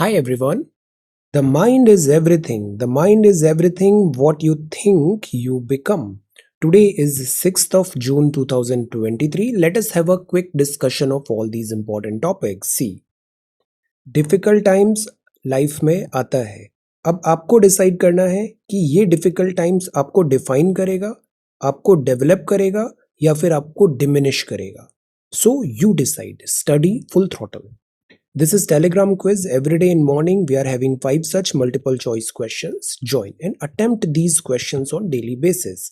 Hi everyone. The mind is everything. The mind is everything what you think you become. Today is 6th of June 2023. Let us have a quick discussion of all these important topics. See, difficult times life में आता है. अब आपको decide करना है कि ये difficult times आपको डिफाइन करेगा, आपको डेवलप करेगा या फिर आपको डिमिनिश करेगा. So you decide. Study full throttle. This is Telegram quiz. Every day in morning we are having 5 such multiple choice questions. Join and attempt these questions on daily basis.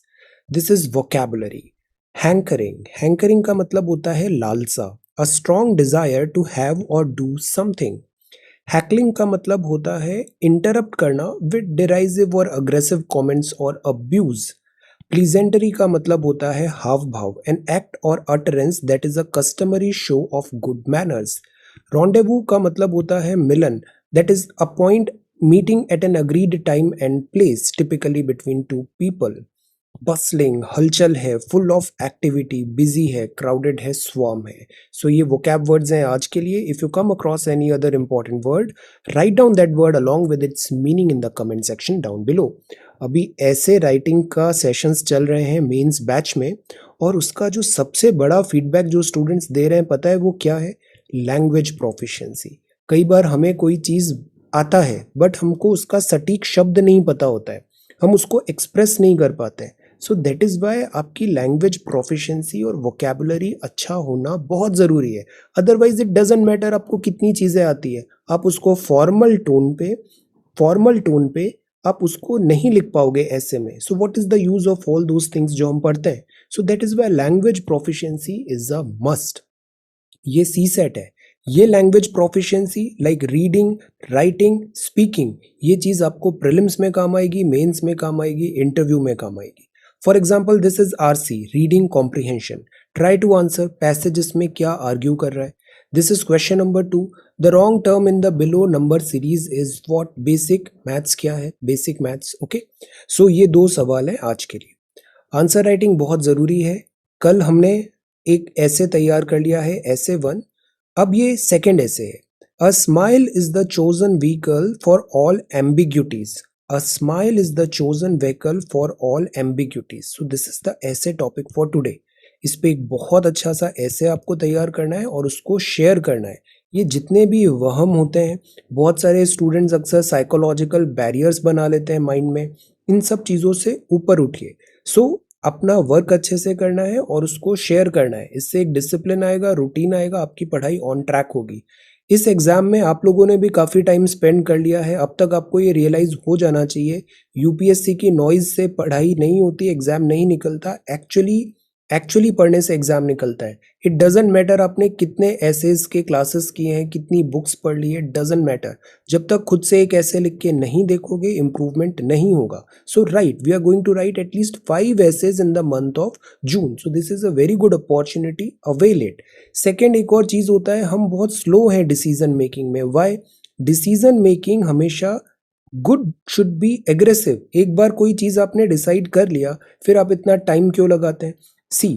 This is vocabulary. Hankering. Hankering का मतलब होता है लालसा. A strong desire to have or do something. Hackling का मतलब होता है interrupt करना with derisive or aggressive comments or abuse. Pleasantry का मतलब होता है हाव भाव, an act or utterance that is a customary show of good manners. Rendezvous का मतलब होता है मिलन, that is a point meeting at an agreed time and place, typically between two people. Bustling, हलचल है, full of activity, busy है, crowded है, swarm है. So ये vocab words हैं आज के लिए. If you come across any other important word, write down that word along with its meaning in the comment section down below. अभी ऐसे राइटिंग का सेशंस चल रहे हैं मेंस बैच में, और उसका जो सबसे बड़ा फीडबैक जो स्टूडेंट्स दे रहे हैं पता है वो क्या है? Language proficiency. कई बार हमें कोई चीज़ आता है बट हमको उसका सटीक शब्द नहीं पता होता है, हम उसको एक्सप्रेस नहीं कर पाते हैं. सो दैट इज़ वाई आपकी लैंग्वेज प्रोफिशिएंसी और वोकैबुलरी अच्छा होना बहुत ज़रूरी है. अदरवाइज इट डजेंट मैटर आपको कितनी चीज़ें आती है, आप उसको फॉर्मल टोन पे आप उसको नहीं लिख पाओगे ऐसे में. So what is the use of all those things जो हम पढ़ते हैं. So that is why language proficiency is a must. ये सी सेट है. ये language proficiency like reading, writing, speaking, ये चीज़ आपको प्रीलिम्स में काम आएगी, मेंस में काम आएगी, इंटरव्यू में काम आएगी. For example this is RC, reading comprehension. Try to answer passages में क्या आर्ग्यू कर रहा है. This is question number 2. The wrong term in the below number series is what. Basic maths क्या है? Basic maths. ओके, सो ये 2 सवाल हैं आज के लिए. आंसर राइटिंग बहुत ज़रूरी है. कल हमने एक ऐसे तैयार कर लिया है, ऐसे 1. अब ये सेकेंड ऐसे है. A smile is the chosen vehicle for all ambiguities. A smile is the chosen vehicle for all ambiguities. So this is the essay topic for today. इस पे एक बहुत अच्छा सा ऐसे आपको तैयार करना है और उसको शेयर करना है. ये जितने भी वहम होते हैं, बहुत सारे स्टूडेंट्स अक्सर साइकोलॉजिकल बैरियर्स बना लेते हैं माइंड में, इन सब चीज़ों से ऊपर उठिए. सो अपना वर्क अच्छे से करना है और उसको शेयर करना है. इससे एक डिसिप्लिन आएगा, रूटीन आएगा, आपकी पढ़ाई ऑन ट्रैक होगी. इस एग्ज़ाम में आप लोगों ने भी काफ़ी टाइम स्पेंड कर लिया है. अब तक आपको ये रियलाइज़ हो जाना चाहिए, यूपीएससी की नॉइज़ से पढ़ाई नहीं होती, एग्ज़ाम नहीं निकलता. एक्चुअली पढ़ने से एग्ज़ाम निकलता है. इट डजेंट मैटर आपने कितने एसेज के क्लासेस किए हैं, कितनी बुक्स पढ़ ली है, डजेंट मैटर. जब तक खुद से एक ऐसे लिख के नहीं देखोगे, इम्प्रूवमेंट नहीं होगा. So right, we are going to write at least 5 essays in the month of June. So this is a very good opportunity. Avail it. Second एक और चीज़ होता है, हम बहुत स्लो हैं डिसीजन मेकिंग में. वाई? डिसीजन मेकिंग हमेशा गुड शुड बी एग्रेसिव. एक बार कोई चीज़ आपने डिसाइड कर लिया, फिर आप इतना टाइम क्यों लगाते हैं? सी,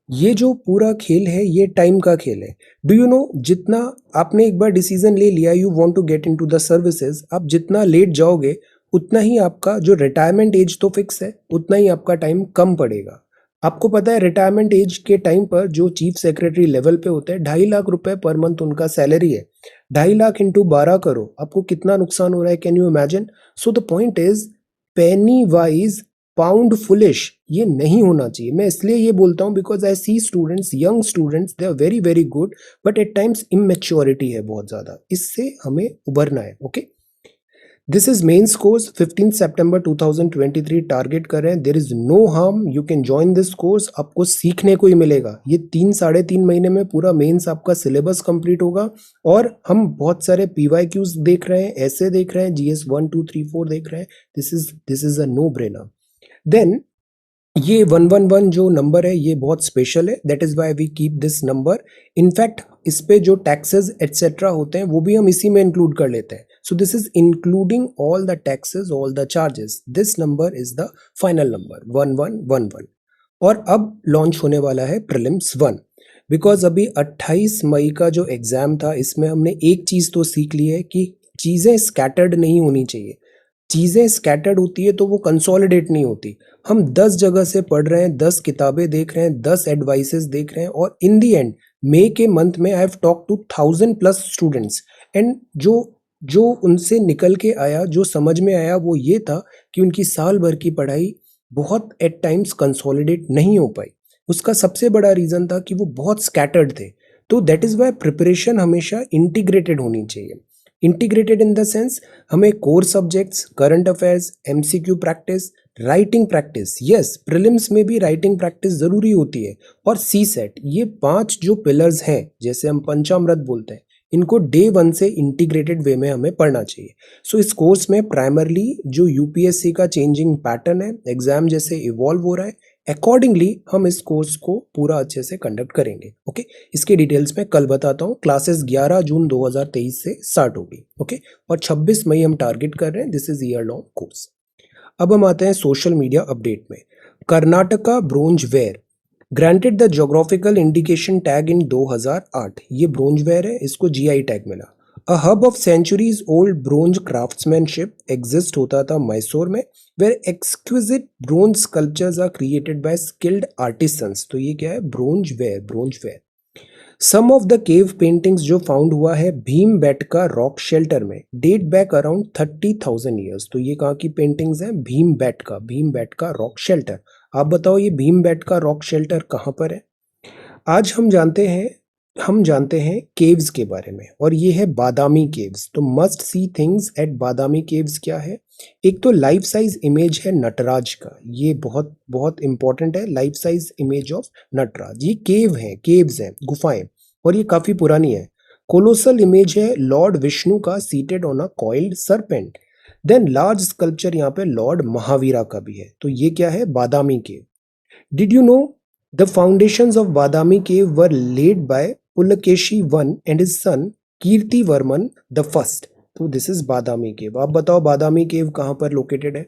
ये जो पूरा खेल है ये टाइम का खेल है. डू यू नो, जितना आपने एक बार डिसीजन ले लिया, you want to get into the services, आप जितना लेट जाओगे उतना ही आपका जो रिटायरमेंट एज तो फिक्स है, उतना ही आपका टाइम कम पड़ेगा. आपको पता है रिटायरमेंट एज के टाइम पर जो चीफ सेक्रेटरी लेवल पे होते हैं, 2.5 लाख रुपए पर मंथ उनका सैलरी है. 2.5 लाख इंटू 12 करो, आपको कितना नुकसान हो रहा है, can you imagine. So the point is, penny wise pound foolish, ये नहीं होना चाहिए. मैं इसलिए ये बोलता हूँ because I see students, young students, they are very very good, but at times immaturity है बहुत ज़्यादा. इससे हमें उबरना है. Okay, this is mains course. 15 सितंबर 2023 टारगेट कर रहे हैं. There is no harm, you can join this course. आपको सीखने को ही मिलेगा. ये 3-3.5 महीने में पूरा मेंस आपका सिलेबस कंप्लीट होगा. और हम बहुत सारे PYQs देख रहे हैं, ऐसे देख रहे हैं, GS 1 2 3 4 देख रहे हैं. This is a no brainer. Then ये 111 जो नंबर है ये बहुत स्पेशल है. That is why we keep this number. In fact इस पे जो टैक्सेस एटसेट्रा होते हैं वो भी हम इसी में इंक्लूड कर लेते हैं. सो this is including all the taxes, all the charges. This number is the final number 1111. और अब लॉन्च होने वाला है प्रीलिम्स 1. बिकॉज अभी 28 मई का जो एग्जाम था, इसमें हमने एक चीज़ तो सीख ली है कि चीज़ें स्कैटर्ड नहीं होनी चाहिए। चीज़ें स्कैटर्ड होती है तो वो कंसोलिडेट नहीं होती। हम 10 जगह से पढ़ रहे हैं, 10 किताबें देख रहे हैं, 10 एडवाइसेस देख रहे हैं और इन द एंड मई के मंथ में I have talk to 1000 plus students and जो जो उनसे निकल के आया, जो समझ में आया वो ये था कि उनकी साल भर की पढ़ाई बहुत एट टाइम्स कंसोलिडेट नहीं हो पाई। उसका सबसे बड़ा रीज़न था कि वो बहुत स्कैटर्ड थे। तो दैट इज़ वाई प्रिपरेशन हमेशा इंटीग्रेटेड होनी चाहिए। इंटीग्रेटेड इन द सेंस हमें core subjects, current affairs, MCQ practice, writing practice, yes prelims में भी राइटिंग प्रैक्टिस ज़रूरी होती है, और सी सेट, ये 5 जो पिलर्स हैं जैसे हम पंचामृत बोलते हैं, इनको डे 1 से इंटीग्रेटेड वे में हमें पढ़ना चाहिए। सो इस कोर्स में प्राइमरली जो यूपीएससी का चेंजिंग पैटर्न है, एग्जाम जैसे इवॉल्व हो रहा है, अकॉर्डिंगली हम इस कोर्स को पूरा अच्छे से कंडक्ट करेंगे। ओके, इसके डिटेल्स में कल बताता हूँ। क्लासेस 11 जून 2023 से स्टार्ट होगी। ओके, और 26 मई हम टारगेट कर रहे हैं। This is year long course. अब हम आते हैं सोशल मीडिया अपडेट में। Karnataka bronze ware granted the geographical indication tag in 2008। ये ब्रोंज वेयर है, इसको जीआई टैग मिला। A hub of centuries old bronze craftsmanship exist होता था मैसूर में, where exquisite bronze sculptures are created by skilled artisans. तो ये क्या है? Bronze ware, bronze ware. Some of the cave paintings जो फाउंड हुआ है भीम बेटका रॉक शेल्टर में, डेट बैक अराउंड 30,000 ईयर्स। तो ये कहाँ की पेंटिंग्स हैं? Bhim Betka rock shelter. आप बताओ ये भीम बेटका रॉक शेल्टर कहाँ पर है? आज हम जानते हैं केव्स के बारे में, और ये है बादामी केव्स। तो must see things at Badami caves क्या है? एक तो लाइफ साइज इमेज है नटराज का, ये बहुत बहुत इंपॉर्टेंट है। Life size image of Nataraja, ये केव्स हैं, गुफाएं, और ये काफी पुरानी है। कोलोसल इमेज है लॉर्ड विष्णु का seated on a coiled serpent. Then large sculpture यहाँ पे लॉर्ड महावीरा का भी है। तो ये क्या है? बादामी केव। Did you know the foundations of Badami cave were laid by Pulakeshi I and his son Kirtivarman the First? तो this is Badami cave. आप बताओ बादामी केव कहाँ पर लोकेटेड है?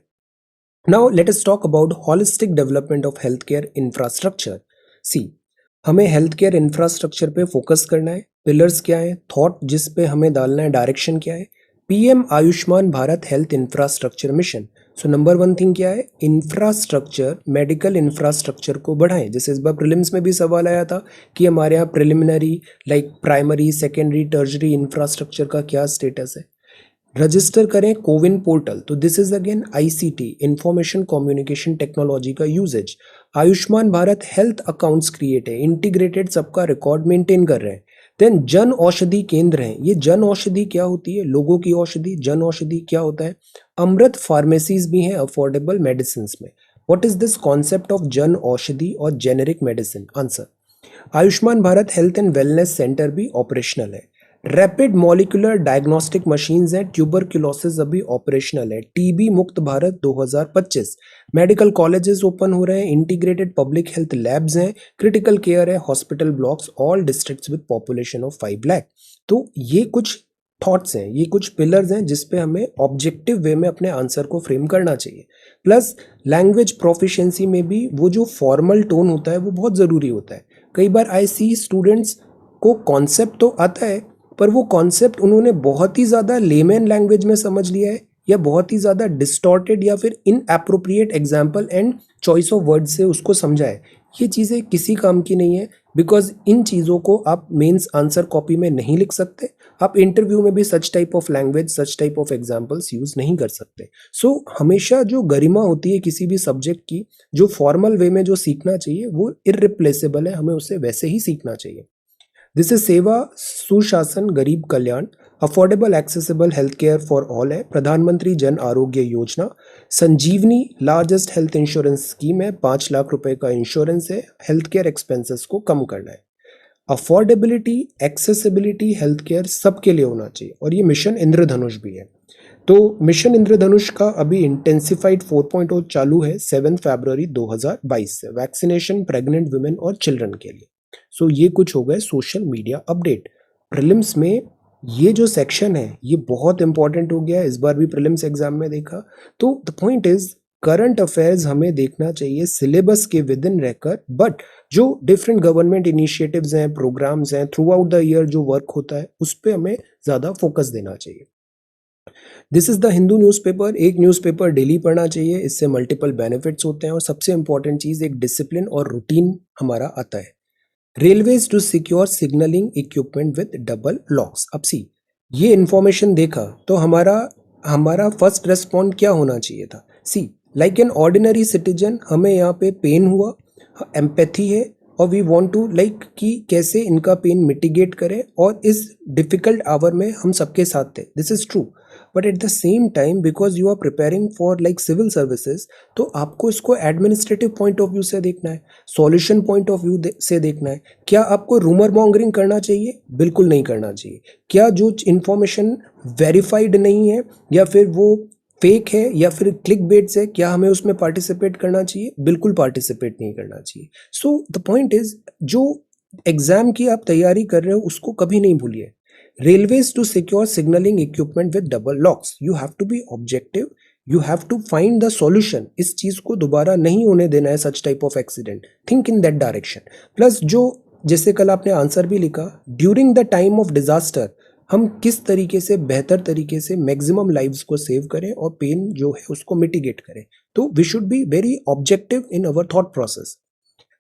Now let us talk about holistic development of healthcare infrastructure. See, हमें health care infrastructure पे focus करना है। पिलर्स क्या है? थॉट जिस पे हमें डालना है, डायरेक्शन क्या है? PM Ayushman Bharat health infrastructure mission. So number 1 thing क्या है? इंफ्रास्ट्रक्चर, मेडिकल इंफ्रास्ट्रक्चर को बढ़ाएं। जैसे इस बार प्रीलिम्स में भी सवाल आया था कि हमारे यहाँ preliminary like primary, secondary, tertiary infrastructure का क्या स्टेटस है। रजिस्टर करें कोविन पोर्टल। तो this is again ICT, information communication technology का usages. Ayushman Bharat health accounts create है, इंटीग्रेटेड सबका रिकॉर्ड मेंटेन कर रहे हैं। देन जन औषधि केंद्र हैं। ये जन औषधि क्या होती है? लोगों की औषधि। जन औषधि क्या होता है? अमृत फार्मेसीज भी हैं अफोर्डेबल मेडिसिन में। What is this concept of Jan Aushadhi और generic medicine? Answer, Ayushman Bharat health and wellness centre भी ऑपरेशनल है। रैपिड मॉलिक्यूलर डायग्नोस्टिक मशीन्स हैं। ट्यूबरक्लोसिस अभी ऑपरेशनल है। टीबी मुक्त भारत 2025। मेडिकल कॉलेजेस ओपन हो रहे हैं। इंटीग्रेटेड पब्लिक हेल्थ लैब्स हैं। क्रिटिकल केयर है, hospital blocks, all districts with population of 5 lakh. तो ये कुछ थॉट्स हैं, ये कुछ पिलर्स हैं जिस पे हमें ऑब्जेक्टिव वे में अपने आंसर को फ्रेम करना चाहिए। प्लस लैंग्वेज प्रोफिशिएंसी में भी वो जो फॉर्मल टोन होता है वो बहुत ज़रूरी होता है। कई बार आई सी स्टूडेंट्स को कॉन्सेप्ट तो आता है, पर वो कॉन्सेप्ट उन्होंने बहुत ही ज़्यादा लेमैन लैंग्वेज में समझ लिया है, या बहुत ही ज़्यादा डिस्टॉर्टेड या फिर inappropriate example and choice of word से उसको समझा है। ये चीज़ें किसी काम की नहीं है, बिकॉज इन चीज़ों को आप मेंस आंसर कॉपी में नहीं लिख सकते। आप इंटरव्यू में भी सच type of language, such type of examples use नहीं कर सकते। सो हमेशा जो गरिमा होती है किसी भी सब्जेक्ट की, जो फॉर्मल वे में जो सीखना चाहिए वो इररिप्लेसेबल है, हमें उसे वैसे ही सीखना चाहिए। दिस इज सेवा सुशासन गरीब कल्याण, affordable accessible health care for all है। Pradhanmantri Jan Arogya Yojana, Sanjeevani largest health insurance scheme है। 5 लाख रुपए का इंश्योरेंस है। हेल्थ केयर एक्सपेंसेस को कम करना है। अफोर्डेबिलिटी, एक्सेसिबिलिटी हेल्थ केयर सबके लिए होना चाहिए, और ये मिशन इंद्रधनुष भी है। तो मिशन इंद्रधनुष का अभी इंटेंसिफाइड 4.0 चालू है 7 फरवरी 2022 से, वैक्सीनेशन प्रेग्नेंट वुमेन और चिल्ड्रन के लिए। सो ये कुछ हो गए सोशल मीडिया अपडेट। प्रीलिम्स में ये जो सेक्शन है ये बहुत इंपॉर्टेंट हो गया है, इस बार भी प्रीलिम्स एग्जाम में देखा। तो the point is current affairs हमें देखना चाहिए सिलेबस के विद इन रहकर, बट जो डिफरेंट गवर्नमेंट इनिशिएटिव्स हैं, प्रोग्राम्स हैं, थ्रू आउट द ईयर जो वर्क होता है उस पर हमें ज़्यादा फोकस देना चाहिए। This is the Hindu newspaper. एक न्यूज़पेपर डेली पढ़ना चाहिए, इससे मल्टीपल बेनिफिट्स होते हैं और सबसे इंपॉर्टेंट चीज़ एक डिसिप्लिन और रूटीन हमारा आता है। Railways to secure signalling equipment with double locks. अब सी, ये इंफॉर्मेशन देखा तो हमारा हमारा फर्स्ट रेस्पॉन्ड क्या होना चाहिए था? सी, लाइक एन ऑर्डिनरी सिटीजन हमें यहाँ पे पेन हुआ, एम्पैथी है और वी वांट टू लाइक कि कैसे इनका पेन मिटिगेट करें और इस डिफिकल्ट आवर में हम सबके साथ थे। This is true, but at the same time because you are preparing for like civil services, तो आपको इसको एडमिनिस्ट्रेटिव पॉइंट ऑफ व्यू से देखना है, सॉल्यूशन पॉइंट ऑफ व्यू से देखना है। क्या आपको रूमर मॉन्गरिंग करना चाहिए? बिल्कुल नहीं करना चाहिए। क्या जो इन्फॉर्मेशन वेरीफाइड नहीं है या फिर वो फेक है या फिर क्लिक बेट्स है, क्या हमें उसमें पार्टिसिपेट करना चाहिए? बिल्कुल पार्टिसिपेट नहीं करना चाहिए। सो द पॉइंट इज, जो एग्जाम की आप तैयारी कर रहे हो उसको कभी नहीं भूलिए। Railways to secure signalling equipment with double locks, you have to be objective, you have to find the solution. इस चीज को दोबारा नहीं होने देना है, such type of accident. Think in that direction. Plus जो, जैसे कल आपने आंसर भी लिखा, during the time of disaster हम किस तरीके से बेहतर तरीके से मैक्सिमम लाइव्स को सेव करें और पेन जो है उसको मिटिगेट करें। तो we should be very objective in our thought process.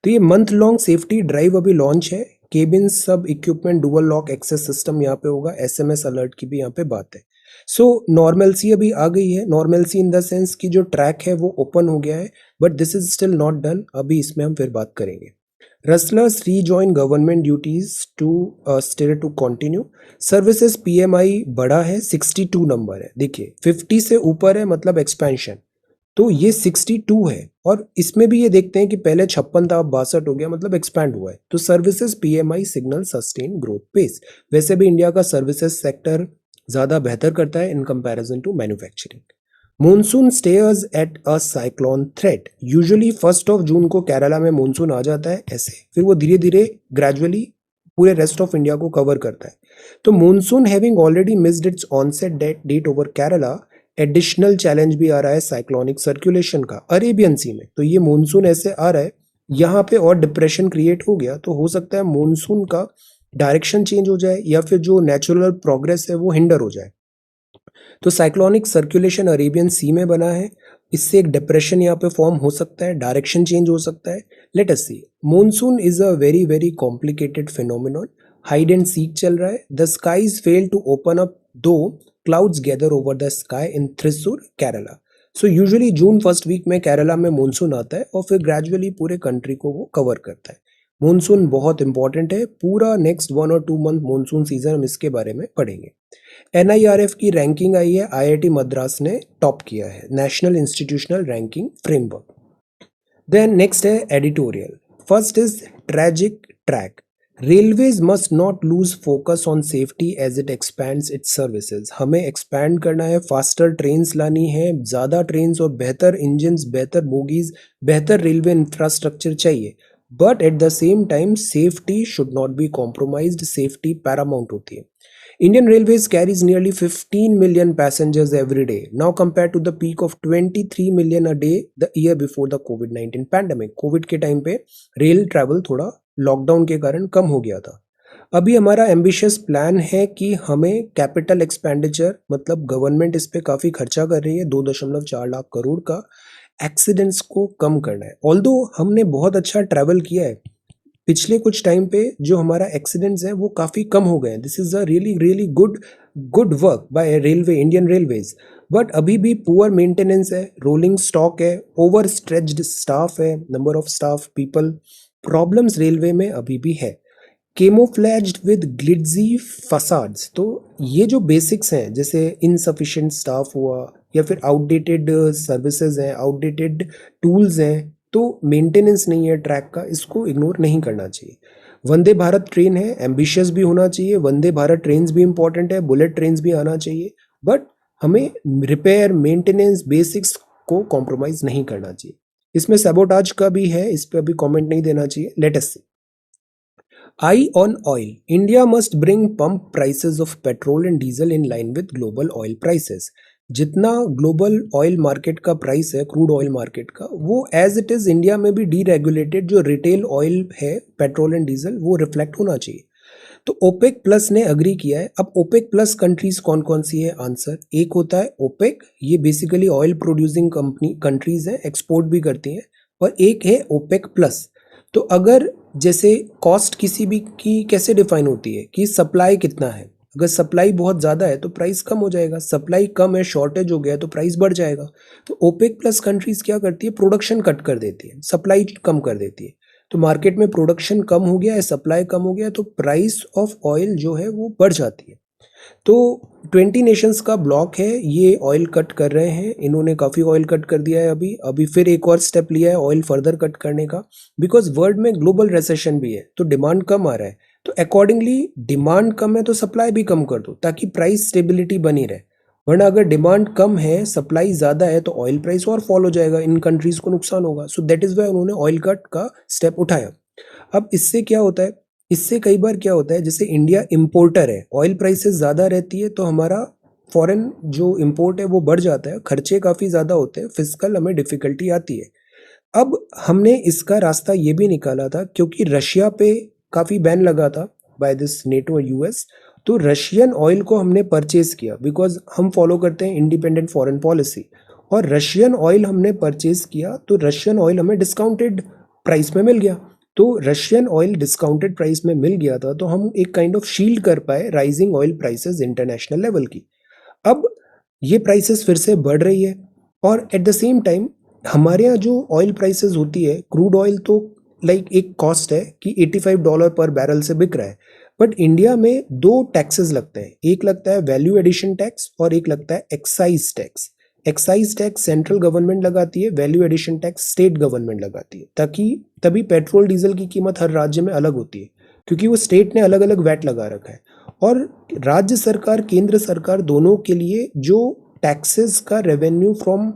तो ये मंथ लॉन्ग सेफ्टी ड्राइव अभी लॉन्च है। केबिन सब equipment dual lock access system यहाँ पे होगा, एसएमएस अलर्ट की भी यहाँ पे बात है। सो नॉर्मलसी अभी आ गई है, नॉर्मलसी इन द सेंस कि जो ट्रैक है वो ओपन हो गया है, but this is still not done. अभी इसमें हम फिर बात करेंगे। Wrestlers rejoin government duties to still to continue. Services PMI बढ़ा है, 62 नंबर है। देखिए 50 से ऊपर है मतलब एक्सपेंशन, तो ये 62 है। और इसमें भी ये देखते हैं कि पहले 56 था अब 62 हो गया, मतलब एक्सपैंड हुआ है। तो services PMI signal sustain growth pace. वैसे भी इंडिया का सर्विसेज सेक्टर ज्यादा बेहतर करता है in comparison to manufacturing. Monsoon stares at a cyclone threat. Usually 1 जून को केरला में मॉनसून आ जाता है ऐसे, फिर वो धीरे धीरे ग्रेजुअली पूरे रेस्ट ऑफ इंडिया को कवर करता है। तो monsoon having already missed its onset date over Kerala, additional challenge भी आ रहा है साइक्लोनिक सर्कुलेशन का अरेबियन सी में। तो ये मॉनसून ऐसे आ रहा है यहाँ पे और डिप्रेशन क्रिएट हो गया, तो हो सकता है मॉनसून का डायरेक्शन चेंज हो जाए या फिर जो नेचुरल प्रोग्रेस है वो हिंडर हो जाए। तो साइक्लोनिक सर्कुलेशन अरेबियन सी में बना है, इससे एक डिप्रेशन यहाँ पे फॉर्म हो सकता है, डायरेक्शन चेंज हो सकता है। Let us see, monsoon is a very very complicated phenomenon. Hide and seek चल रहा है। The skies fail to open up though clouds gather over the sky in Thrissur Kerala. So usually June first week में केरला में monsoon आता है और फिर gradually पूरे कंट्री को वो कवर करता है। मॉनसून बहुत इंपॉर्टेंट है, पूरा नेक्स्ट 1 और 2 मंथ मॉनसून सीजन हम इसके बारे में पढ़ेंगे। एनआईआरएफ की रैंकिंग आई है, आईआईटी मद्रास ने टॉप किया है, National Institutional Ranking Framework. Then next है editorial. First is tragic track. Railways must not lose focus on safety as it expands its services. हमें एक्सपैंड करना है, फास्टर ट्रेन्स लानी है, ज़्यादा ट्रेन्स और बेहतर इंजन्स, बेहतर बोगीज, बेहतर रेलवे इंफ्रास्ट्रक्चर चाहिए। But at the same time safety should not be compromised, safety Paramount होती है। Indian Railways carries nearly 15 million passengers every day, now compared to the peak of 23 million a day the year before the COVID-19 pandemic. Covid के time पे rail travel थोड़ा lockdown के कारण कम हो गया था। अभी हमारा एम्बिशियस प्लान है कि हमें कैपिटल एक्सपेंडिचर, मतलब गवर्नमेंट इस पे काफ़ी खर्चा कर रही है, 2.4 लाख करोड़ का, एक्सीडेंट्स को कम करना है। ऑल्दो हमने बहुत अच्छा ट्रैवल किया है, पिछले कुछ टाइम पे जो हमारा एक्सीडेंट्स हैं वो काफ़ी कम हो गए हैं। This is a really really good work by railway, Indian railways. But अभी भी पुअर मेंटेनेंस है, रोलिंग स्टॉक है, ओवर स्ट्रेच्ड स्टाफ है, number of staff people, problems railway में अभी भी है। केमोफ्लैज्ड विद ग्लिट्जी फसाड्स। तो ये जो बेसिक्स हैं, जैसे इनसफिशिएंट स्टाफ हुआ या फिर आउटडेटेड सर्विसेज हैं, आउटडेटेड टूल्स हैं, तो मेंटेनेंस नहीं है ट्रैक का, इसको इग्नोर नहीं करना चाहिए। वंदे भारत ट्रेन है, एम्बिशियस भी होना चाहिए, वंदे भारत ट्रेन भी इंपॉर्टेंट है, बुलेट ट्रेन भी आना चाहिए, बट हमें रिपेयर, मेंटेनेंस, बेसिक्स को कॉम्प्रोमाइज नहीं करना चाहिए। इसमें सैबोटाज का भी है, इस पर अभी कमेंट नहीं देना चाहिए। Let us see. Eye on oil. India must bring pump prices of petrol and diesel in line with global oil prices. जितना ग्लोबल ऑयल मार्केट का प्राइस है, क्रूड ऑयल मार्केट का, वो एज इट इज इंडिया में भी deregulated जो retail oil है, petrol and diesel, वो रिफ्लेक्ट होना चाहिए। तो ओपेक प्लस ने अग्री किया है। अब ओपेक प्लस कंट्रीज कौन कौन सी है? आंसर, एक होता है ओपेक, ये बेसिकली ऑयल प्रोड्यूसिंग कंट्रीज हैं, एक्सपोर्ट भी करती हैं, और एक है ओपेक प्लस। तो अगर जैसे कॉस्ट किसी भी की कैसे डिफाइन होती है कि सप्लाई कितना है, अगर सप्लाई बहुत ज़्यादा है तो प्राइस कम हो जाएगा, सप्लाई कम है, शॉर्टेज हो गया तो प्राइस बढ़ जाएगा। तो ओपेक प्लस कंट्रीज क्या करती है? प्रोडक्शन कट कर देती है, सप्लाई कम कर देती है। तो मार्केट में प्रोडक्शन कम हो गया है, सप्लाई कम हो गया, तो प्राइस ऑफ ऑयल जो है वो बढ़ जाती है। तो 20 नेशंस का ब्लॉक है, ये ऑयल कट कर रहे हैं, इन्होंने काफ़ी ऑयल कट कर दिया है। अभी अभी फिर एक और स्टेप लिया है ऑयल फर्दर कट करने का, बिकॉज वर्ल्ड में ग्लोबल रिसेशन भी है, तो डिमांड कम आ रहा है। तो अकॉर्डिंगली डिमांड कम है तो सप्लाई भी कम कर दो ताकि प्राइस स्टेबिलिटी बनी रहे, वरना अगर डिमांड कम है सप्लाई ज़्यादा है तो ऑयल प्राइस और फॉल हो जाएगा, इन कंट्रीज़ को नुकसान होगा। सो दैट इज़ वाई उन्होंने ऑयल कट का स्टेप उठाया। अब इससे क्या होता है? इससे कई बार क्या होता है, जैसे इंडिया इंपोर्टर है, ऑयल प्राइसेस ज़्यादा रहती है तो हमारा फॉरेन जो इंपोर्ट है वो बढ़ जाता है, खर्चे काफ़ी ज़्यादा होते हैं, फिजिकल हमें डिफ़िकल्टी आती है। अब हमने इसका रास्ता ये भी निकाला था, क्योंकि रशिया पे काफ़ी बैन लगा था बाय दिस नेटो यूएस, तो रशियन ऑयल को हमने परचेज किया, बिकॉज हम फॉलो करते हैं इंडिपेंडेंट फॉरेन पॉलिसी, और रशियन ऑयल हमने परचेज किया तो रशियन ऑयल हमें डिस्काउंटेड प्राइस में मिल गया। तो रशियन ऑयल डिस्काउंटेड प्राइस में मिल गया था तो हम एक काइंड ऑफ शील्ड कर पाए rising oil prices international level की। अब ये प्राइसेस फिर से बढ़ रही है, और एट द सेम टाइम हमारे यहाँ जो ऑयल प्राइसेस होती है, क्रूड ऑयल तो लाइक एक कॉस्ट है कि $85 पर बैरल से बिक रहा है, बट इंडिया में दो टैक्सेस लगते हैं, एक लगता है वैल्यू एडिशन टैक्स और एक लगता है excise tax. Excise tax central government लगाती है, value addition tax state government लगाती है, ताकि तभी पेट्रोल डीजल की कीमत हर राज्य में अलग होती है, क्योंकि वो स्टेट ने अलग अलग वैट लगा रखा है। और राज्य सरकार केंद्र सरकार दोनों के लिए जो टैक्सेस का रेवेन्यू फ्रॉम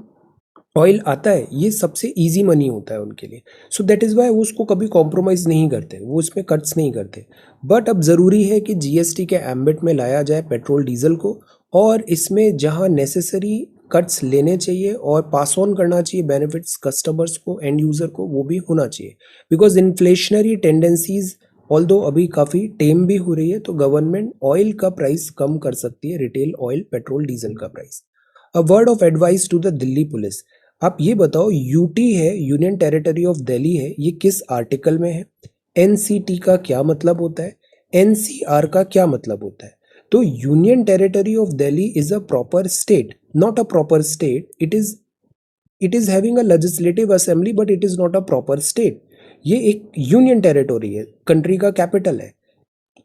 ऑयल आता है, ये सबसे इजी मनी होता है उनके लिए। सो दैट इज़ वाई वो उसको कभी कॉम्प्रोमाइज़ नहीं करते, वो इसमें कट्स नहीं करते। बट अब ज़रूरी है कि जीएसटी के एम्बिट में लाया जाए पेट्रोल डीजल को, और इसमें जहाँ नेसेसरी कट्स लेने चाहिए और पास ऑन करना चाहिए बेनिफिट्स कस्टमर्स को, एंड यूज़र को, वो भी होना चाहिए। बिकॉज इन्फ्लेशनरी टेंडेंसीज ऑल्दो अभी काफ़ी टेम भी हो रही है, तो गवर्नमेंट ऑयल का प्राइस कम कर सकती है, रिटेल ऑयल पेट्रोल डीजल का price. A word of advice to the Delhi police. आप ये बताओ, यूटी है, यूनियन टेरिटरी ऑफ दिल्ली है, ये किस आर्टिकल में है? एनसीटी का क्या मतलब होता है? एनसीआर का क्या मतलब होता है? तो union territory of Delhi is a proper state, not a proper state, it is having a legislative assembly but it is not a proper state. ये एक यूनियन टेरिटोरी है, कंट्री का कैपिटल है।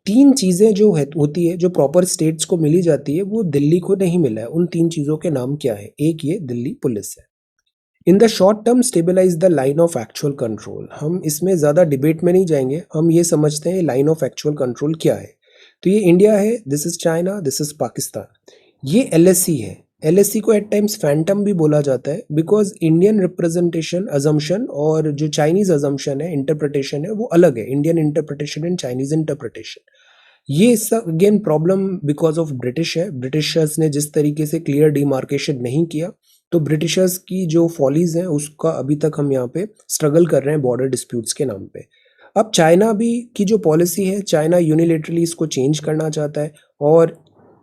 तीन चीजें जो होती है, जो प्रॉपर स्टेट्स को मिली जाती है, वो दिल्ली को नहीं मिला है। उन तीन चीजों के नाम क्या है? एक ये दिल्ली पुलिस है। In the short term stabilise the line of actual control. हम इसमें ज़्यादा डिबेट में नहीं जाएंगे, हम ये समझते हैं लाइन ऑफ एक्चुअल कंट्रोल क्या है। तो ये इंडिया है, this is China, this is Pakistan, ये एलएससी है। एलएससी को एट टाइम्स फैंटम भी बोला जाता है, बिकॉज इंडियन रिप्रेजेंटेशन अजम्पशन और जो चाइनीज अजम्पशन है, इंटरप्रिटेशन है, वो अलग है, Indian interpretation and Chinese interpretation. ये सब again problem because of British है। ब्रिटिशर्स ने जिस तरीके से क्लियर डिमार्केशन नहीं किया, तो ब्रिटिशर्स की जो फॉलीज हैं उसका अभी तक हम यहाँ पे स्ट्रगल कर रहे हैं बॉर्डर डिस्प्यूट्स के नाम पे। अब चाइना भी की जो पॉलिसी है, चाइना यूनिलेटरली इसको चेंज करना चाहता है, और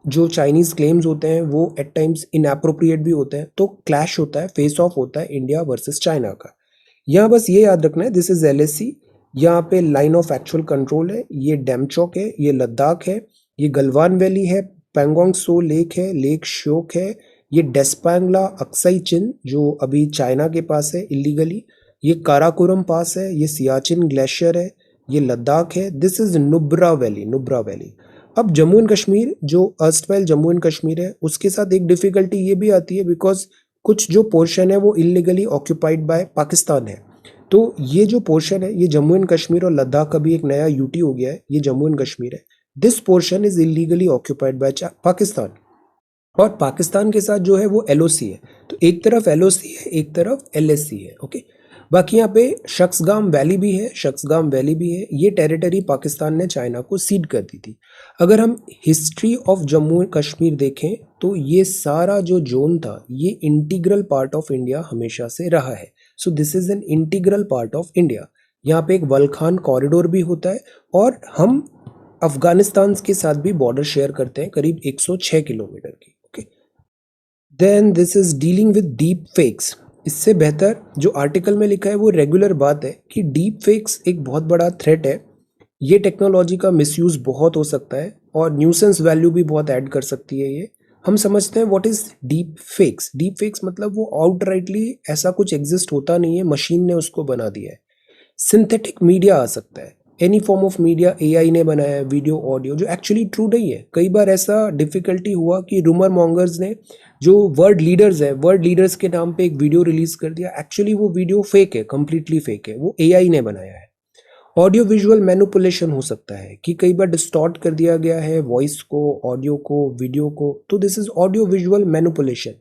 जो चाइनीज क्लेम्स होते हैं वो एट टाइम्स इनएप्रोप्रिएट भी होते हैं, तो क्लैश होता है, फेस ऑफ होता है इंडिया वर्सेस चाइना का। यहाँ बस ये याद रखना है, दिस इज एलएससी, यहाँ पे लाइन ऑफ एक्चुअल कंट्रोल है, ये डैमचौक है, ये लद्दाख है, ये गलवान वैली है, पैंगोंग सो लेक है, लेक श्योक है, ये डेस्पांगला अक्साई चिन जो अभी चाइना के पास है इलीगली, ये काराकोरम पास है, ये सियाचिन ग्लेशियर है, ये लद्दाख है, this is Nubra valley, Nubra valley. अब जम्मू एंड कश्मीर, जो अर्स्टवाइल जम्मू एंड कश्मीर है, उसके साथ एक डिफिकल्टी ये भी आती है, बिकॉज कुछ जो पोर्शन है वो इलीगली ऑक्यूपाइड बाय पाकिस्तान है। तो ये जो पोर्शन है, ये जम्मू एंड कश्मीर और लद्दाख का भी एक नया यूटी हो गया है, ये जम्मू एंड कश्मीर है, this portion is illegally occupied by Pakistan. और पाकिस्तान के साथ जो है वो एलओसी है, तो एक तरफ एलओसी है, एक तरफ एलएससी है। ओके, बाकी यहाँ पे शख्सगाम वैली भी है, शख्सगाम वैली भी है, ये टेरिटरी पाकिस्तान ने चाइना को सीड कर दी थी। अगर हम history of Jammu and Kashmir देखें तो ये सारा जो जोन था, ये इंटीग्रल पार्ट ऑफ इंडिया हमेशा से रहा है। So this is an integral part of India. यहाँ पे एक वलखान कॉरिडोर भी होता है, और हम अफगानिस्तान के साथ भी बॉर्डर शेयर करते हैं करीब 106 किलोमीटर की। Okay, then this is dealing with deep fakes. इससे बेहतर जो आर्टिकल में लिखा है वो रेगुलर बात है कि डीप फेक्स एक बहुत बड़ा थ्रेट है। ये टेक्नोलॉजी का मिसयूज बहुत हो सकता है और न्यूसेंस वैल्यू भी बहुत ऐड कर सकती है ये। हम समझते हैं what is deep fakes. Deep fakes मतलब वो आउटराइटली ऐसा कुछ एग्जिस्ट होता नहीं है, मशीन ने उसको बना दिया है। सिंथेटिक मीडिया आ सकता है, any form of media AI ने बनाया है, वीडियो ऑडियो, जो एक्चुअली ट्रू नहीं है। कई बार ऐसा डिफिकल्टी हुआ कि रूमर मॉन्गर्स ने जो वर्ल्ड लीडर्स है, वर्ल्ड लीडर्स के नाम पे एक वीडियो रिलीज कर दिया, एक्चुअली वो वीडियो फेक है, कंप्लीटली फेक है, वो एआई ने बनाया है। ऑडियो विजुअल मैनिपुलेशन हो सकता है कि कई बार डिस्टॉर्ट कर दिया गया है वॉइस को, ऑडियो को, वीडियो को, तो this is audio visual manipulation.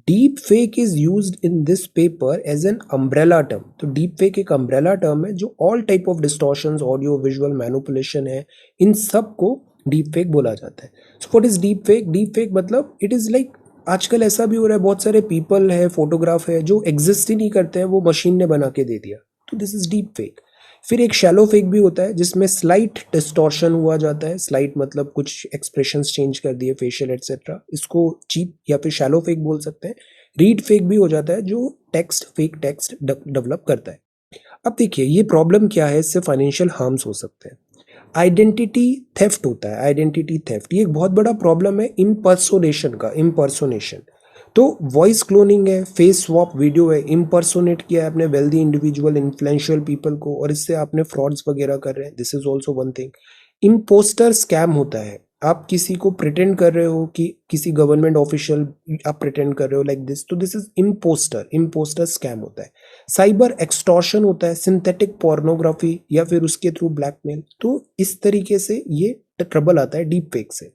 Deep fake is used in this paper as an umbrella term. तो डीप फेक एक अम्ब्रेला टर्म है जो all type of distortions, audio visual manipulation है, इन सब को डीप फेक बोला जाता है। So what is deep fake? Deep fake मतलब इट इज लाइक, आजकल ऐसा भी हो रहा है, बहुत सारे पीपल है, फोटोग्राफ है जो एग्जिस्ट ही नहीं करते हैं, वो मशीन ने बना के दे दिया, तो दिस इज डीप फेक। फिर एक शैलो फेक भी होता है जिसमें स्लाइट डिस्टॉर्शन हुआ जाता है। स्लाइट मतलब कुछ एक्सप्रेशंस चेंज कर दिए, फेशियल एटसेट्रा, इसको चीप या फिर शैलो फेक बोल सकते हैं। रीड फेक भी हो जाता है जो टेक्स्ट, फेक टेक्स्ट डेवलप करता है। अब देखिए ये प्रॉब्लम क्या है, इससे फाइनेंशियल हार्म्स हो सकते हैं। आइडेंटिटी थेफ्ट होता है, आइडेंटिटी थेफ्ट ये एक बहुत बड़ा प्रॉब्लम है इम्पर्सोनेशन का, इम्पर्सोनेशन। तो वॉइस क्लोनिंग है, फेस स्वैप वीडियो है, इम्पर्सोनेट किया है आपने वेल्दी इंडिविजुअल, इन्फ्लुएंशियल पीपल को, और इससे आपने फ्रॉड्स वगैरह कर रहे हैं, this is also one thing. Imposter scam होता है, आप किसी को प्रिटेंड कर रहे हो कि किसी गवर्नमेंट ऑफिशियल आप प्रिटेंड कर रहे हो लाइक दिस, तो this is imposter, imposter scam होता है। साइबर एक्सटॉर्शन होता है, सिंथेटिक पोर्नोग्राफी या फिर उसके थ्रू ब्लैकमेल। तो इस तरीके से ये ट्रबल आता है डीप फेक से।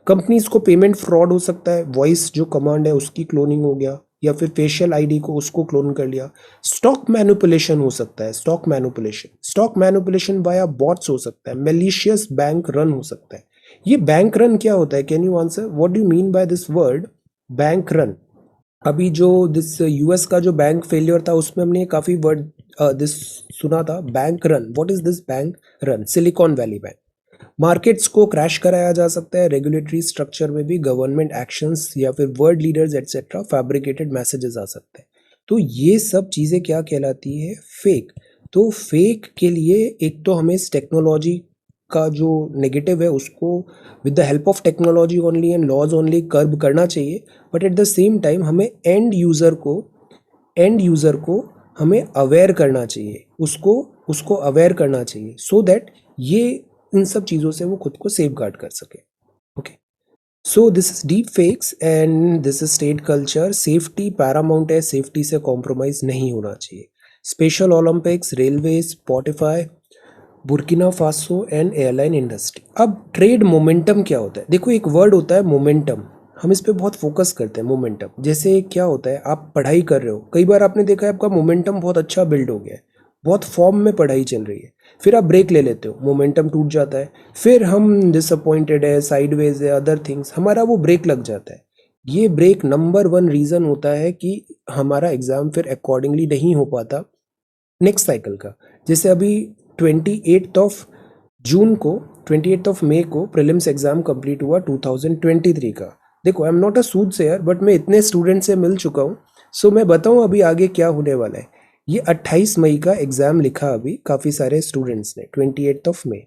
कंपनीज को पेमेंट फ्रॉड हो सकता है, वॉइस जो कमांड है उसकी क्लोनिंग हो गया, या फिर फेशियल आईडी को उसको क्लोन कर लिया। स्टॉक मैनिपुलेशन हो सकता है, stock manipulation, stock manipulation via bots हो सकता है। मेलिशियस बैंक रन हो सकता है। ये बैंक रन क्या होता है? Can you answer what do you mean by this word bank run? अभी जो दिस यूएस का जो बैंक फेलियर था उसमें हमने काफी वर्ड दिस सुना था, bank run. What is this bank run? Silicon Valley bank. Markets को क्रैश कराया जा सकता है, रेगुलेटरी स्ट्रक्चर में भी गवर्नमेंट एक्शंस या फिर world leaders etcetera, fabricated messages आ सकते हैं। तो ये सब चीज़ें क्या कहलाती है? फेक। तो फेक के लिए एक तो हमें इस टेक्नोलॉजी का जो नेगेटिव है उसको with the help of technology only and laws only curb करना चाहिए, but at the same time हमें एंड यूज़र को हमें अवेयर करना चाहिए, उसको अवेयर करना चाहिए सो दैट ये इन सब चीज़ों से वो खुद को सेफ गार्ड कर सके। Okay, so this is deep fakes and this is state culture. Safety Paramount है, सेफ्टी से कॉम्प्रोमाइज नहीं होना चाहिए। Special Olympics, railway, Spotify, Burkina Faso and airline industry. अब ट्रेड मोमेंटम क्या होता है? देखो एक वर्ड होता है मोमेंटम, हम इस पे बहुत फोकस करते हैं। मोमेंटम जैसे क्या होता है, आप पढ़ाई कर रहे हो, कई बार आपने देखा है आपका मोमेंटम बहुत अच्छा बिल्ड हो गया है, बहुत फॉर्म में पढ़ाई चल रही है, फिर आप ब्रेक ले लेते हो, मोमेंटम टूट जाता है, फिर हम डिसअपॉइंटेड है, साइडवेज है, अदर थिंग्स, हमारा वो ब्रेक लग जाता है। ये ब्रेक नंबर वन रीज़न होता है कि हमारा एग्ज़ाम फिर अकॉर्डिंगली नहीं हो पाता नेक्स्ट साइकिल का। जैसे अभी 28 को 28 मई को प्रीलिम्स एग्ज़ाम कंप्लीट हुआ 2023 का। देखो I am not a Sood share, but मैं इतने स्टूडेंट से मिल चुका हूँ, सो मैं बताऊँ अभी आगे क्या होने वाला है। ये 28 मई का एग्ज़ाम लिखा अभी काफ़ी सारे स्टूडेंट्स ने, 28 मई।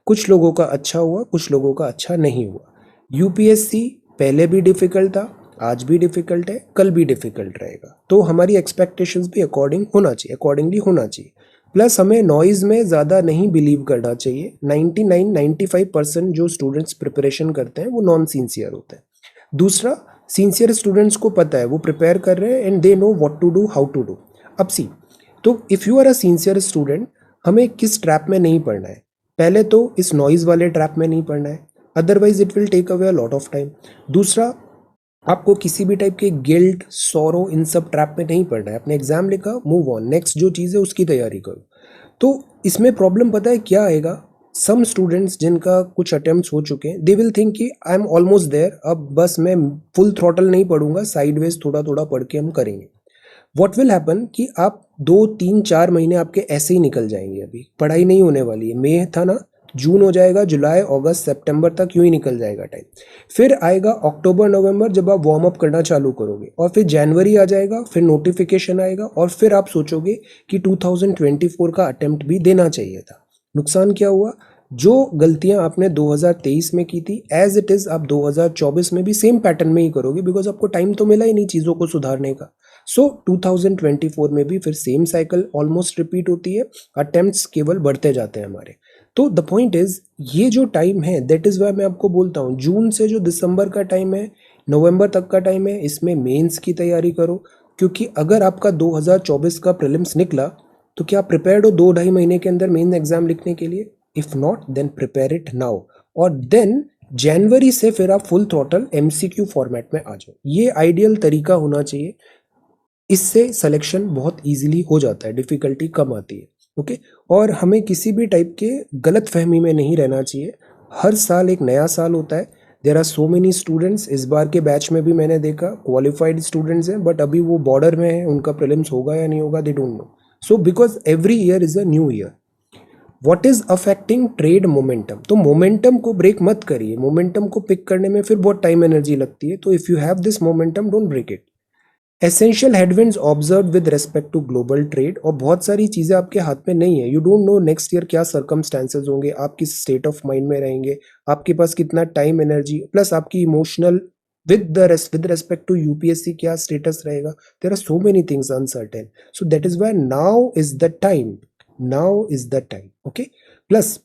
कुछ लोगों का अच्छा हुआ, कुछ लोगों का अच्छा नहीं हुआ। यूपीएससी पहले भी डिफ़िकल्ट था, आज भी डिफ़िकल्ट है, कल भी डिफ़िकल्ट रहेगा, तो हमारी एक्सपेक्टेशंस भी अकॉर्डिंगली होना चाहिए। प्लस हमें नॉइज़ में ज़्यादा नहीं बिलीव करना चाहिए। 99-95% जो स्टूडेंट्स प्रिपरेशन करते हैं वो नॉन सिंसियर होते हैं। दूसरा, सिंसियर स्टूडेंट्स को पता है वो प्रिपेयर कर रहे हैं and they know what to do, how to do. अब सी, तो if you are a sincere student, हमें किस ट्रैप में नहीं पढ़ना है? पहले तो इस नॉइज़ वाले ट्रैप में नहीं पढ़ना है, otherwise it will take away a lot of time. दूसरा, आपको किसी भी टाइप के गिल्ट, सॉरो, इन सब ट्रैप में नहीं पड़ना है। अपने एग्जाम लिखा, मूव ऑन, नेक्स्ट जो चीज़ है उसकी तैयारी करो। तो इसमें प्रॉब्लम पता है क्या आएगा? सम स्टूडेंट्स जिनका कुछ अटेम्प्ट्स हो चुके हैं, दे विल थिंक कि आई एम ऑलमोस्ट देयर, अब बस मैं फुल थ्रॉटल नहीं पढ़ूंगा, साइडवेज थोड़ा थोड़ा पढ़ के हम करेंगे। व्हाट विल हैपन कि आप 2-3-4 महीने आपके ऐसे ही निकल जाएंगे, अभी पढ़ाई नहीं होने वाली है। मई था ना, जून हो जाएगा, जुलाई अगस्त सितंबर तक यूं ही निकल जाएगा टाइम। फिर आएगा अक्टूबर नवंबर जब आप वार्म अप करना चालू करोगे, और फिर जनवरी आ जाएगा, फिर नोटिफिकेशन आएगा, और फिर आप सोचोगे कि 2024 का अटेम्प्ट भी देना चाहिए था। नुकसान क्या हुआ? जो गलतियां आपने 2023 में की थी एज इट इज आप 2024 में भी सेम पैटर्न में ही करोगे, बिकॉज आपको टाइम तो मिला ही नहीं चीज़ों को सुधारने का। सो 2024 में भी फिर सेम साइकिल ऑलमोस्ट रिपीट होती है, अटेम्प्ट्स केवल बढ़ते जाते हैं हमारे। तो द पॉइंट इज, ये जो टाइम है दैट इज वाई मैं आपको बोलता हूँ जून से जो दिसंबर का टाइम है, नवंबर तक का टाइम है, इसमें मेंस की तैयारी करो। क्योंकि अगर आपका 2024 का प्रीलिम्स निकला तो क्या आप प्रिपेयर्ड हो 2-2.5 महीने के अंदर मेन एग्जाम लिखने के लिए? If not then prepare it now, और देन जनवरी से फिर आप फुल थ्रॉटल एमसीक्यू फॉर्मेट में आ जाओ। ये आइडियल तरीका होना चाहिए, इससे सिलेक्शन बहुत इजीली हो जाता है, डिफिकल्टी कम आती है। ओके, और हमें किसी भी टाइप के गलत फहमी में नहीं रहना चाहिए। हर साल एक नया साल होता है, there are so many students. इस बार के बैच में भी मैंने देखा क्वालिफाइड स्टूडेंट्स हैं, बट अभी वो बॉर्डर में हैं, उनका प्रीलिम्स होगा या नहीं होगा, they don't know. So because every year is a new year. What is affecting trade momentum? तो मोमेंटम को ब्रेक मत करिए, मोमेंटम को पिक करने में फिर बहुत टाइम एनर्जी लगती है। तो if you have this momentum, don't break it. Essential headwinds observe with respect to global trade, और बहुत सारी चीज़ें आपके हाथ में नहीं है। You don't know next year क्या सर्कमस्टेंसेज होंगे, आप किस स्टेट ऑफ माइंड में रहेंगे, आपके पास कितना टाइम एनर्जी, प्लस आपकी emotional with respect to UPSC क्या स्टेटस रहेगा। There are so many things uncertain. So that is why now is the time, now is the time. Okay, plus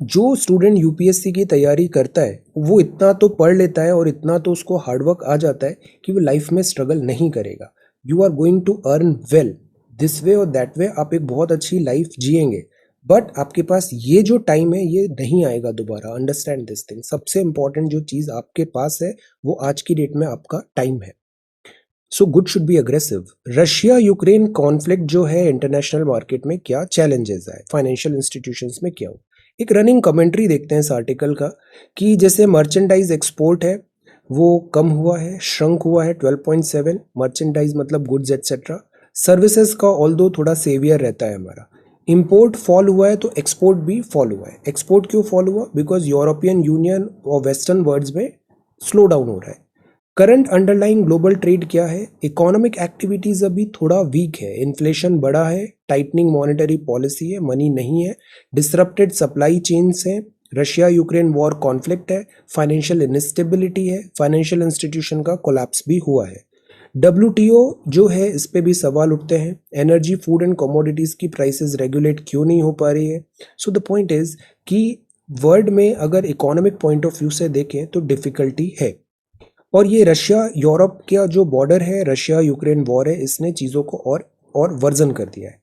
जो student UPSC की तैयारी करता है वो इतना तो पढ़ लेता है और इतना तो उसको हार्डवर्क आ जाता है कि वो लाइफ में स्ट्रगल नहीं करेगा। You are going to earn well, this way और दैट वे आप एक बहुत अच्छी लाइफ जिएंगे। बट आपके पास ये जो टाइम है ये नहीं आएगा दोबारा। Understand this thing. सबसे इंपॉर्टेंट जो चीज़ आपके पास है वो आज की डेट में आपका टाइम है। So good should be aggressive. Russia Ukraine conflict जो है इंटरनेशनल मार्केट में क्या चैलेंजेस है, फाइनेंशियल इंस्टीट्यूशंस में क्या हो। एक रनिंग कमेंट्री देखते हैं इस आर्टिकल का, कि जैसे मर्चेंडाइज एक्सपोर्ट है वो कम हुआ है, श्रंक हुआ है 12.7, मर्चेंडाइज मतलब गुड्स एटसेट्रा। सर्विसेज का ऑल्दो थोड़ा सेवियर रहता है हमारा। इंपोर्ट फॉल हुआ है तो एक्सपोर्ट भी फॉल हुआ है। एक्सपोर्ट क्यों फॉल हुआ? बिकॉज यूरोपियन यूनियन और वेस्टर्न वर्ल्ड्स में स्लो डाउन हो रहा है। करंट अंडरलाइंग ग्लोबल ट्रेड क्या है? इकोनॉमिक एक्टिविटीज अभी थोड़ा वीक है, इन्फ्लेशन बढ़ा है, टाइटनिंग मॉनेटरी पॉलिसी है, मनी नहीं है, डिसरप्टेड सप्लाई चेन्स हैं, रशिया यूक्रेन वॉर कॉन्फ्लिक्ट है, फाइनेंशियल इनस्टेबिलिटी है, फाइनेंशियल इंस्टीट्यूशन का कोलैप्स भी हुआ है। डब्ल्यूटीओ जो है इस पे भी सवाल उठते हैं। एनर्जी, फूड एंड कमोडिटीज की प्राइसेस रेगुलेट क्यों नहीं हो पा रही है? सो द पॉइंट इज कि वर्ल्ड में अगर इकोनॉमिक पॉइंट ऑफ व्यू से देखें तो डिफिकल्टी है। और ये रशिया यूरोप का जो बॉर्डर है, रशिया यूक्रेन वॉर है, इसने चीज़ों को और वर्जन कर दिया है।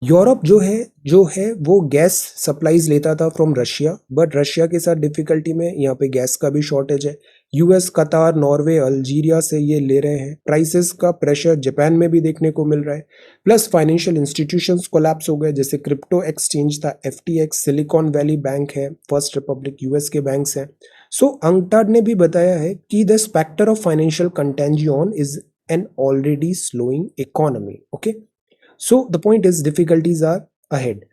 यूरोप जो है वो गैस सप्लाईज लेता था फ्रॉम रशिया, बट रशिया के साथ डिफिकल्टी में यहाँ पे गैस का भी शॉर्टेज है। यूएस, कतार, नॉर्वे, अल्जीरिया से ये ले रहे हैं। प्राइसेस का प्रेशर जापान में भी देखने को मिल रहा है। प्लस फाइनेंशियल इंस्टीट्यूशंस कोलैप्स हो गए, जैसे क्रिप्टो एक्सचेंज था एफटीएक्स, सिलिकॉन वैली बैंक है, फर्स्ट रिपब्लिक, यूएस के बैंक्स हैं। सो अंकटाड ने भी बताया है कि the spectre of financial contagion is an already slowing economy. Okay, so the point is difficulties are ahead.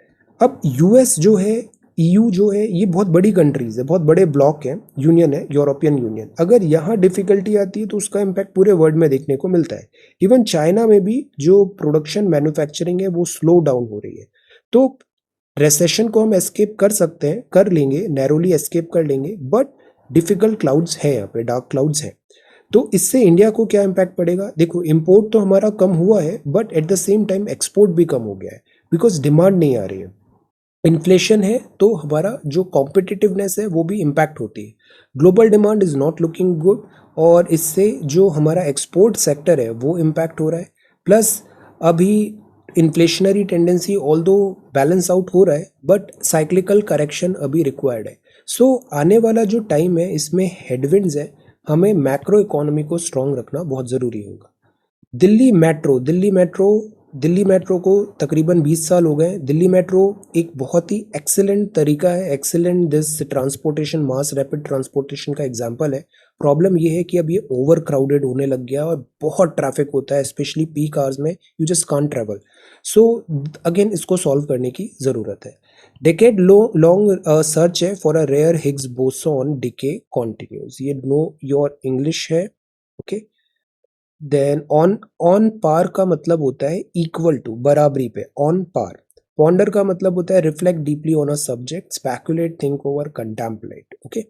अब यूएस जो है, ईयू जो है, ये बहुत बड़ी कंट्रीज है, बहुत बड़े ब्लॉक है, यूनियन है, यूरोपियन यूनियन। अगर यहाँ डिफिकल्टी आती है तो उसका इम्पैक्ट पूरे वर्ल्ड में देखने को मिलता है। इवन चाइना में भी जो प्रोडक्शन मैन्युफैक्चरिंग है वो स्लो डाउन हो रही है। तो रेसेशन को हम एस्केप कर सकते हैं, कर लेंगे, नैरोली एस्केप कर लेंगे, बट डिफिकल्ट क्लाउड्स है, यहाँ पे डार्क क्लाउड्स है। तो इससे इंडिया को क्या इम्पैक्ट पड़ेगा? देखो, इंपोर्ट तो हमारा कम हुआ है, but at the same time export भी कम हो गया है, बिकॉज डिमांड नहीं आ रही है। इन्फ्लेशन है तो हमारा जो कॉम्पिटिटिवनेस है वो भी इम्पैक्ट होती है। Global demand is not looking good, और इससे जो हमारा एक्सपोर्ट सेक्टर है वो इम्पैक्ट हो रहा है। प्लस अभी inflationary tendency although balance out हो रहा है, बट साइक्लिकल करेक्शन अभी रिक्वायर्ड है। सो आने वाला जो टाइम है इसमें हेडविंड्स है, हमें मैक्रो इकोनॉमी को स्ट्रॉन्ग रखना बहुत ज़रूरी होगा। दिल्ली मेट्रो को तकरीबन 20 साल हो गए। दिल्ली मेट्रो एक बहुत ही एक्सीलेंट तरीका है, excellent this transportation, mass rapid transportation का एग्जांपल है। प्रॉब्लम ये है कि अब ये ओवर क्राउडेड होने लग गया और बहुत ट्रैफिक होता है, स्पेशली पीक आवर्स में, you just can't travel. So again इसको सॉल्व करने की ज़रूरत है। डेकेड लॉन्ग सर्च है for a rare Higgs boson decay continues, ये नो योर इंग्लिश है। Okay, then on on par का मतलब होता है इक्वल टू, बराबरी पे, ऑन पार। पॉन्डर का मतलब होता है reflect deeply on a subject, speculate, think over, contemplate. Okay,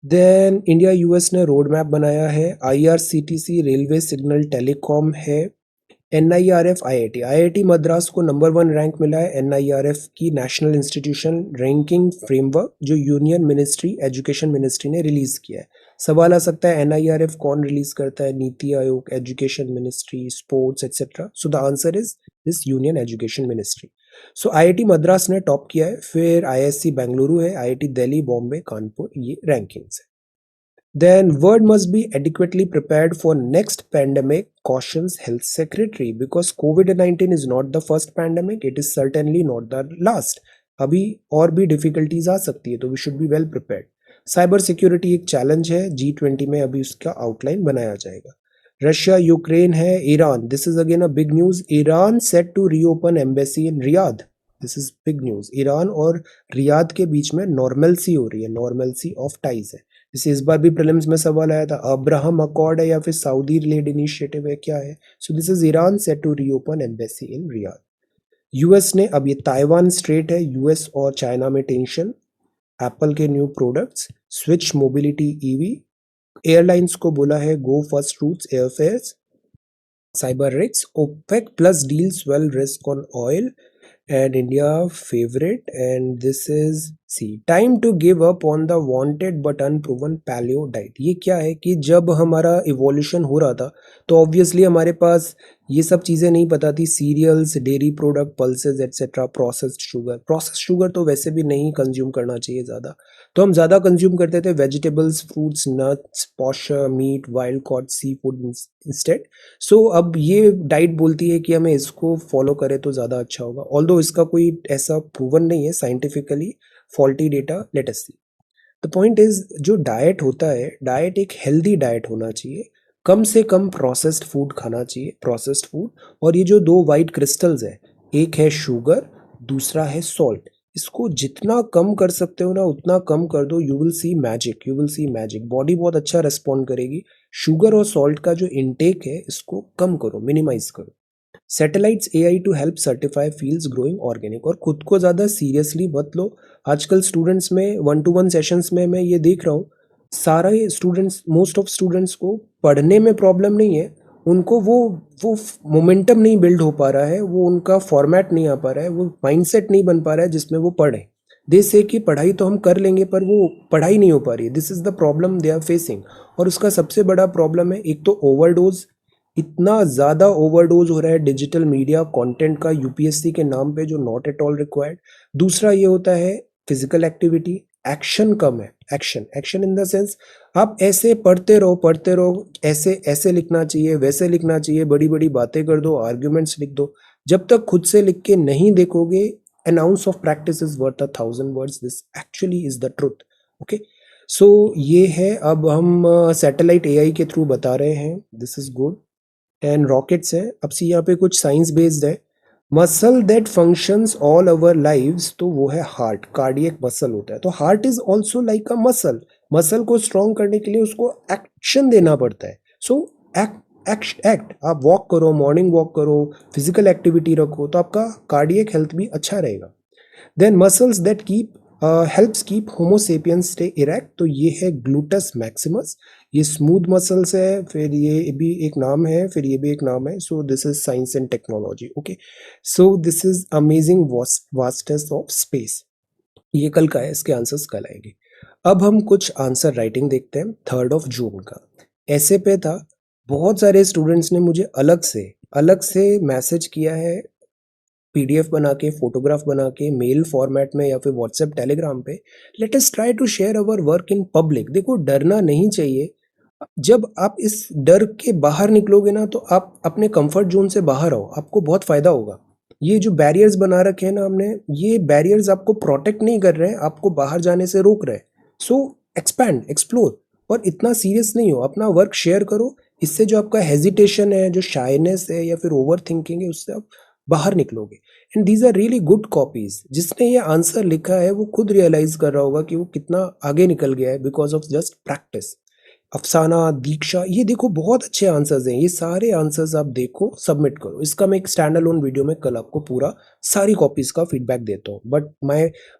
then India US ने रोड मैप बनाया है, आईआरसीटीसी रेलवे सिग्नल टेलीकॉम है, एनआईआरएफ आईआईटी, आईआईटी मद्रास को नंबर 1 रैंक मिला है एनआईआरएफ की नेशनल इंस्टीट्यूशन रैंकिंग फ्रेमवर्क जो यूनियन मिनिस्ट्री एजुकेशन मिनिस्ट्री ने रिलीज किया है। सवाल आ सकता है एनआईआरएफ कौन रिलीज करता है, NITI Aayog, education ministry, sports etcetera. So the answer is this union education ministry. So IIT Madras ने टॉप किया है, फिर आईएससी बेंगलुरु है, आईआईटी दिल्ली, बॉम्बे, कानपुर, ये रैंकिंग्स है। Then word must be adequately prepared for next pandemic, cautions health secretary, because COVID-19 is not the first pandemic, it is certainly not the last. अभी और भी डिफिकल्टीज आ सकती है, तो we should be well prepared. Cyber security एक challenge है, G20 में अभी उसका आउटलाइन बनाया जाएगा। रशिया यूक्रेन है, Iran, this is again a big news, Iran set to reopen embassy in Riyadh, this is big news. Iran और Riyadh के बीच में नॉर्मलसी हो रही है, नॉर्मलसी ऑफ टाइज है। जैसे इस बार भी प्रीलिम्स में सवाल आया था, अब्राहम अकॉर्ड है या फिर सऊदी लेड इनिशिएटिव है, क्या है? So this is Iran set to reopen embassy in Riyadh. US ने, अब ये ताइवान स्ट्रेट है, यूएस और चाइना में टेंशन, एप्पल के new products, Switch Mobility EV, airlines को बोला है Go First routes airfares, cyber risk, OPEC plus deals well risk on oil and India favorite, and this is see time to give up on the wanted but unproven paleo diet। ये क्या है कि जब हमारा evolution हो रहा था तो ऑब्वियसली हमारे पास ये सब चीज़ें नहीं पता थी, cereals, dairy product, pulses etcetera, processed sugar तो वैसे भी नहीं कंज्यूम करना चाहिए ज़्यादा, तो हम ज़्यादा कंज्यूम करते थे vegetables, fruits, nuts, pasture meat, wild caught seafood instead. So अब ये डाइट बोलती है कि हमें इसको फॉलो करें तो ज़्यादा अच्छा होगा, ऑल्दो इसका कोई ऐसा प्रूवन नहीं है scientifically, faulty data, let us see. The point is जो डाइट होता है, डाइट एक हेल्दी डाइट होना चाहिए, कम से कम प्रोसेस्ड फूड खाना चाहिए, प्रोसेस्ड फूड। और ये जो दो वाइट क्रिस्टल्स है, एक है शुगर, दूसरा है सॉल्ट, इसको जितना कम कर सकते हो ना उतना कम कर दो, you will see magic, you will see magic, body बहुत अच्छा रेस्पॉन्ड करेगी। शुगर और सॉल्ट का जो इनटेक है इसको कम करो, मिनिमाइज करो। Satellites AI to help certify fields growing organic, और खुद को ज़्यादा सीरियसली मत लो। आजकल स्टूडेंट्स में 1-to-1 सेशंस में मैं ये देख रहा हूँ, सारे स्टूडेंट्स, मोस्ट ऑफ स्टूडेंट्स को पढ़ने में प्रॉब्लम नहीं है, उनको वो मोमेंटम नहीं बिल्ड हो पा रहा है, वो उनका फॉर्मेट नहीं आ पा रहा है, वो माइंडसेट नहीं बन पा रहा है जिसमें वो पढ़ें। दे से कि पढ़ाई तो हम कर लेंगे, पर वो पढ़ाई नहीं हो पा रही है, this is the problem they are facing. और उसका सबसे बड़ा प्रॉब्लम है, एक तो ओवरडोज, इतना ज़्यादा ओवरडोज हो रहा है डिजिटल मीडिया कंटेंट का यूपीएससी के नाम पे, जो नॉट एट ऑल रिक्वायर्ड। दूसरा ये होता है फिजिकल एक्टिविटी, एक्शन कम है, action, action in the sense आप ऐसे पढ़ते रहो, ऐसे ऐसे लिखना चाहिए, वैसे लिखना चाहिए, बड़ी बड़ी बातें कर दो, आर्ग्यूमेंट्स लिख दो, जब तक खुद से लिख के नहीं देखोगे, an ounce of practice is worth 1,000 words, this actually is the truth। Okay, so ये है, अब हम सैटेलाइट एआई के थ्रू बता रहे हैं, this is good. And rockets है, अब सी यहाँ पे कुछ साइंस बेस्ड है। Muscle that functions all our lives, तो वो है हार्ट, कार्डियक मसल होता है, तो heart is also like a muscle. Muscle को स्ट्रॉन्ग करने के लिए उसको एक्शन देना पड़ता है। सो एक्ट, आप वॉक करो, मॉर्निंग वॉक करो, फिजिकल एक्टिविटी रखो, तो आपका कार्डियक हेल्थ भी अच्छा रहेगा। Then muscles that keep helps keep Homo sapiens stay erect, तो ये है ग्लूटस मैक्सिमस, ये स्मूथ मसल्स है, फिर ये भी एक नाम है, फिर ये भी एक नाम है। So this is science and technology. Okay, so this is amazing vastness of space, ये कल का है, इसके आंसर्स कल आएंगे। अब हम कुछ आंसर राइटिंग देखते हैं 3 जून का। ऐसे पे था, बहुत सारे स्टूडेंट्स ने मुझे अलग से मैसेज किया है, पीडीएफ बना के, फोटोग्राफ बना के, मेल फॉर्मेट में या फिर व्हाट्सएप टेलीग्राम पे, let us try to share our work in public. देखो, डरना नहीं चाहिए, जब आप इस डर के बाहर निकलोगे ना तो आप अपने कंफर्ट जोन से बाहर आओ, आपको बहुत फायदा होगा। ये जो बैरियर्स बना रखे हैं ना हमने, ये बैरियर्स आपको प्रोटेक्ट नहीं कर रहे हैं, आपको बाहर जाने से रोक रहे हैं। सो एक्सपैंड, एक्सप्लोर, और इतना सीरियस नहीं हो, अपना वर्क शेयर करो, इससे जो आपका हेजिटेशन है, जो शाइनेस है या फिर ओवर थिंकिंग है, उससे आप बाहर निकलोगे। And these are really good copies. जिसने ये आंसर लिखा है वो खुद रियलाइज कर रहा होगा कि वो कितना आगे निकल गया है बिकॉज ऑफ जस्ट प्रैक्टिस. अफसाना, दीक्षा, ये देखो बहुत अच्छे आंसर्स हैं. ये सारे आंसर्स आप देखो, सबमिट करो. इसका मैं एक स्टैंड अलोन वीडियो में कल आपको पूरा सारी कॉपीज का फीडबैक देता हूँ. But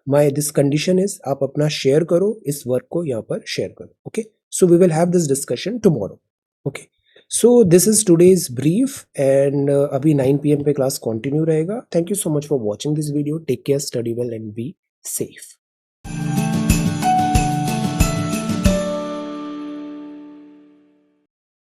my this condition is आप अपना शेयर करो, इस वर्क को यहाँ पर शेयर करो. Okay, so we will have this discussion tomorrow. Okay, so this is today's brief and अभी 9 PM पे क्लास कंटिन्यू रहेगा. Thank you so much for watching this video. Take care, study well and be safe.